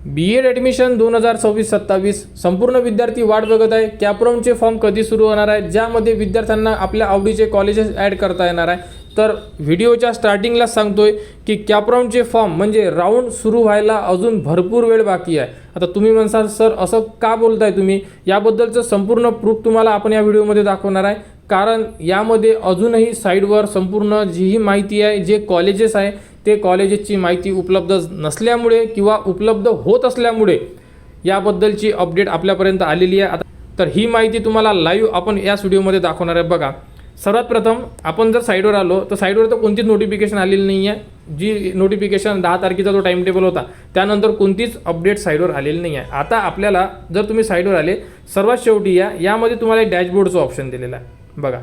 B.Ed admission 2026-27 संपूर्ण विद्यार्थी वाट बघत आहे. कॅपराऊंडचे फॉर्म कधी सुरू होणार आहे, ज्यामध्ये विद्यार्थ्यांना आपल्या आवडीचे कॉलेजेस ॲड करता येणार आहे. तर व्हिडिओच्या स्टार्टिंगला सांगतोय की कॅपराऊंडचे फॉर्म म्हणजे राऊंड सुरू व्हायला अजून भरपूर वेळ बाकी आहे. आता तुम्ही म्हणसाल सर असं का बोलताय तुम्ही, याबद्दलचं संपूर्ण प्रूफ तुम्हाला आपण या व्हिडिओमध्ये दाखवणार आहे. कारण यामध्ये अजूनही साईडवर संपूर्ण जीही माहिती आहे, जे कॉलेजेस आहे ते कॉलेजेसची माहिती उपलब्ध नसल्यामुळे किंवा उपलब्ध होत असल्यामुळे याबद्दलची अपडेट आपल्यापर्यंत आलेली आहे. आता तर ही माहिती तुम्हाला लाईव्ह आपण याच व्हिडिओमध्ये दाखवणार आहे. बघा, सर्वात प्रथम आपण जर साईडवर आलो तर साईडवर तर कोणतीच नोटिफिकेशन आलेली नाही आहे. जी नोटिफिकेशन 10 तारखेचा जो टाइम टेबल होता त्यानंतर कोणतीच अपडेट साईडवर आलेली नाही आहे. आता आपल्याला जर तुम्ही साईडवर आले, सर्वात शेवटी यामध्ये तुम्हाला एक डॅशबोर्डचं ऑप्शन दिलेलं आहे. बघा,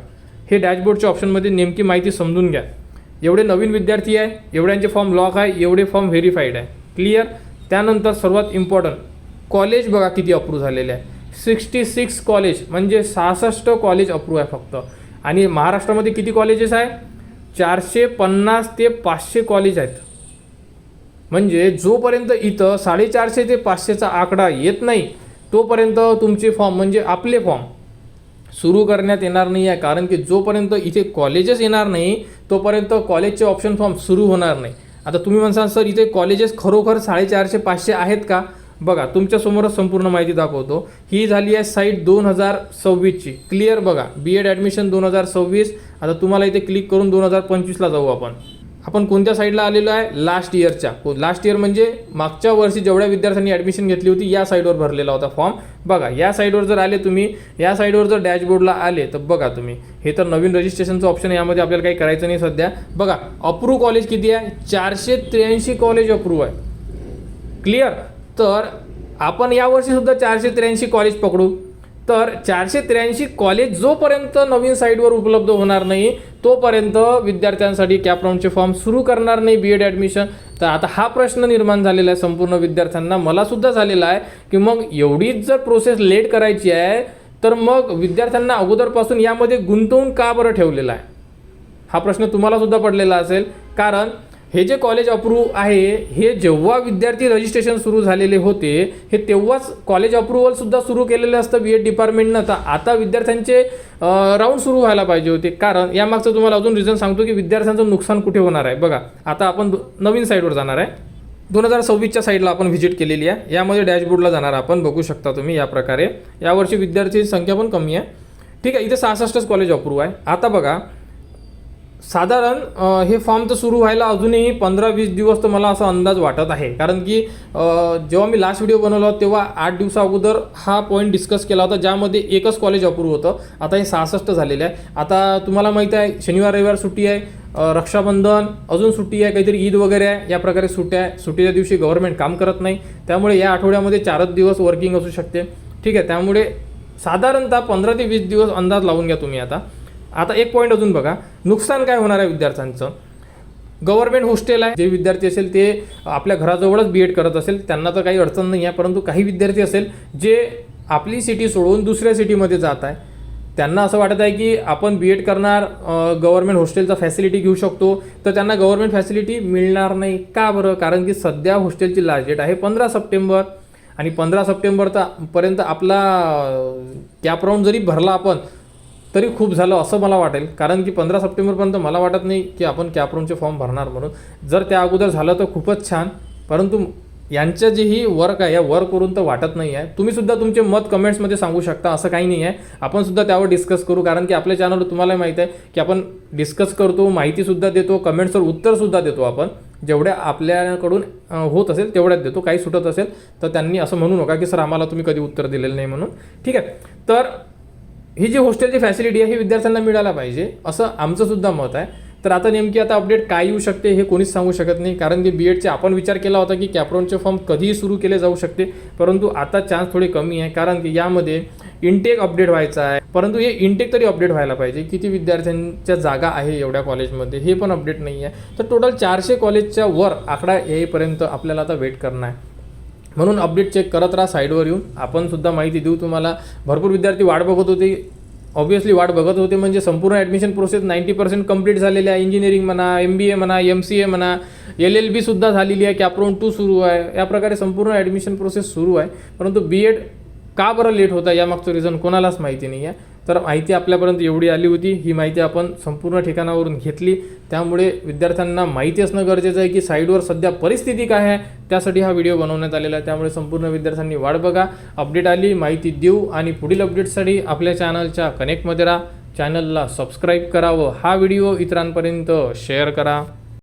हे डॅशबोर्डच्या ऑप्शनमध्ये नेमकी माहिती समजून घ्या. एवढे नवीन विद्यार्थी आहे, एवढ्यांचे फॉर्म लॉक आहे, एवढे फॉर्म व्हेरीफाईड आहे. क्लिअर. त्यानंतर सर्वात इम्पॉर्टंट कॉलेज बघा किती अप्रूव्ह झालेले आहे. 66 कॉलेज म्हणजे 66 कॉलेज अप्रूव्ह आहे फक्त. आणि महाराष्ट्रामध्ये किती कॉलेजेस आहे? 450 ते 500 कॉलेज आहेत. म्हणजे जोपर्यंत इथं 450 ते 500चा आकडा येत नाही तोपर्यंत तुमचे फॉर्म म्हणजे आपले फॉर्म सुरू करण्यात येणार नाही आहे. कारण की जोपर्यंत इथे कॉलेजेस येणार नाही तोपर्यंत कॉलेजचे ऑप्शन फॉर्म सुरू होणार नाही. आता तुम्ही म्हणसाल सर इथे कॉलेजेस खरोखर 450-500 आहेत का? बघा, तुमच्यासमोरच संपूर्ण माहिती दाखवतो. ही झाली आहे साईट 2026ची. क्लिअर. बघा, B.Ed ॲडमिशन 2026. आता तुम्हाला इथे क्लिक करून 2025ला जाऊ आपण कोणत्या साईडला आलेलो आहे? लास्ट इयरच्या. लास्ट इयर म्हणजे मागच्या वर्षी जेवढ्या विद्यार्थ्यांनी ॲडमिशन घेतली होती या साईडवर भरलेला होता फॉर्म. बघा, या साईडवर जर आले तुम्ही, या साईडवर जर डॅशबोर्डला आले तर बघा तुम्ही, हे तर नवीन रजिस्ट्रेशनचं ऑप्शन आहे. यामध्ये आपल्याला काही करायचं नाही सध्या. बघा, अप्रूव्ह कॉलेज किती आहे? 483 कॉलेज अप्रूव्ह आहे. क्लिअर. तर आपण यावर्षीसुद्धा 483 कॉलेज पकडू. तर 483 कॉलेज जोपर्यंत नवीन साईटवर उपलब्ध होणार नाही तोपर्यंत विद्यार्थ्यांसाठी कॅपराऊंडचे फॉर्म सुरू करणार नाही B.Ed ॲडमिशन. तर आता हा प्रश्न निर्माण झालेला आहे संपूर्ण विद्यार्थ्यांना, मलासुद्धा झालेला आहे की मग एवढीच जर प्रोसेस लेट करायची आहे तर मग विद्यार्थ्यांना अगोदरपासून यामध्ये गुंतवून का बरं ठेवलेला आहे? हा प्रश्न तुम्हालासुद्धा पडलेला असेल. कारण हे जे कॉलेज अप्रूव्ह आहे हे जेव्हा विद्यार्थी रजिस्ट्रेशन सुरू झालेले होते हे तेव्हाच कॉलेज अप्रूव्हलसुद्धा सुरू केलेलं असतं B.Ed डिपार्टमेंटनं. तर आता विद्यार्थ्यांचे राऊंड सुरू व्हायला पाहिजे होते. कारण यामागचं तुम्हाला अजून रिझन सांगतो की विद्यार्थ्यांचं नुकसान कुठे होणार आहे. बघा, आता आपण नवीन साईडवर जाणार आहे. 2026च्या साईडला आपण व्हिजिट केलेली आहे. यामध्ये डॅशबोर्डला जाणार आपण, बघू शकता तुम्ही या प्रकारे. यावर्षी विद्यार्थी संख्या पण कमी आहे. ठीक आहे, इथे 66 कॉलेज अप्रूव्ह आहे. आता बघा, साधारण हे फॉर्म तर सुरू व्हायला अजूनही 15-20 दिवस तर मला असा अंदाज वाटत आहे. कारण की जेव्हा मी लास्ट व्हिडिओ बनवला तेव्हा 8 दिवसा अगोदर हा पॉईंट डिस्कस केला होता, ज्यामध्ये एकच कॉलेज अप्रूव्ह होतं. आता हे 66 झालेलं आहे. आता तुम्हाला माहिती आहे शनिवार रविवार सुट्टी आहे, रक्षाबंधन अजून सुट्टी आहे, काहीतरी ईद वगैरे आहे, या प्रकारे सुट्ट्या आहे. सुट्टीच्या दिवशी गव्हर्नमेंट काम करत नाही, त्यामुळे या आठवड्यामध्ये 4 दिवस वर्किंग असू शकते. ठीक आहे, त्यामुळे साधारणतः 15 ते 20 दिवस अंदाज लावून घ्या तुम्ही. आता एक पॉईंट अजून बघा, नुकसान काय होणार आहे विद्यार्थ्यांचं. गव्हर्नमेंट हॉस्टेल आहे, जे विद्यार्थी असेल ते आपल्या घराजवळच B.Ed करत असेल त्यांना तर काही अडचण नाही आहे. परंतु काही विद्यार्थी असेल जे आपली सिटी सोडून दुसऱ्या सिटीमध्ये जात आहे, त्यांना असं वाटत आहे की आपण B.Ed करणार, गव्हर्नमेंट हॉस्टेलचा फॅसिलिटी घेऊ शकतो, तर त्यांना गव्हर्नमेंट फॅसिलिटी मिळणार नाही. का बरं? कारण की सध्या हॉस्टेलची लास्ट डेट आहे 15 सप्टेंबर. आणि 15 सप्टेंबरपर्यंत आपला कॅपराऊंड जरी भरला आपण तरी खूप झालं असं मला वाटेल. कारण की 15 सप्टेंबरपर्यंत मला वाटत नाही की आपण कॅपराऊंडचे फॉर्म भरणार म्हणून. जर त्या अगोदर झालं तर खूपच छान. परंतु यांचं जे ही वर्क आहे या वर्कवरून तर वाटत नाही आहे. तुम्हीसुद्धा तुमचे मत कमेंट्समध्ये सांगू शकता, असं काही नाही आहे. आपण सुद्धा त्यावर डिस्कस करू. कारण की आपल्या चॅनलवर तुम्हाला माहीत आहे की आपण डिस्कस करतो, माहितीसुद्धा देतो, कमेंट्सवर उत्तरसुद्धा देतो. आपण जेवढ्या आपल्याकडून होत असेल तेवढ्याच देतो. काही सुटत असेल तर त्यांनी असं म्हणू नका की सर आम्हाला तुम्ही कधी उत्तर दिलेलं नाही म्हणून. ठीक आहे, तर ही जी हॉस्टेलची फॅसिलिटी आहे ही विद्यार्थ्यांना मिळायला पाहिजे असं आमचं सुद्धा मत आहे. तर आता नेमकी आता अपडेट काय येऊ शकते हे कोणीच सांगू शकत नाही. कारण की B.Edचे आपण विचार केला होता की कॅपराऊंडचे फॉर्म कधीही सुरू केले जाऊ शकते, परंतु आता चान्स थोडे कमी आहे. कारण की यामध्ये इनटेक अपडेट व्हायचा आहे. परंतु हे इनटेक तरी अपडेट व्हायला पाहिजे. किती विद्यार्थ्यांच्या जागा आहे एवढ्या कॉलेजमध्ये हे पण अपडेट नाही आहे. तर टोटल 400 कॉलेजच्या वर आकडा येईपर्यंत आपल्याला आता वेट करणं आहे. म्हणून अपडेट चेक करत राहा साईडवर येऊन. आपण सुद्धा माहिती देऊ तुम्हाला. भरपूर विद्यार्थी वाट बघत होते ऑब्व्हियसली वाट बघत होते. म्हणजे संपूर्ण ॲडमिशन प्रोसेस 90% कंप्लीट झालेली आहे. इंजिनिअरिंग म्हणा, MBA म्हणा, MCA म्हणा, LLB सुद्धा झालेली आहे. कॅप्रॉन 2 सुरू आहे. या प्रकारे संपूर्ण ॲडमिशन प्रोसेस सुरू आहे. परंतु BEd का बरं लेट होता यामागचं रिझन कोणालाच माहिती नाही आहे. तर माहिती आपल्यापर्यंत एवढी आली होती. ही माहिती आपण संपूर्ण ठिकाणावरून घेतली. त्यामुळे विद्यार्थ्यांना माहिती असणं गरजेचं आहे की साईडवर सध्या परिस्थिती काय आहे, त्यासाठी हा व्हिडिओ बनवण्यात आलेला आहे. त्यामुळे संपूर्ण विद्यार्थ्यांनी वाट बघा. अपडेट आली, माहिती देऊ आणि पुढील अपडेट्ससाठी आपल्या चॅनलच्या कनेक्टमध्ये राहा. चॅनलला सबस्क्राईब करा व हा व्हिडिओ इतरांपर्यंत शेअर करा.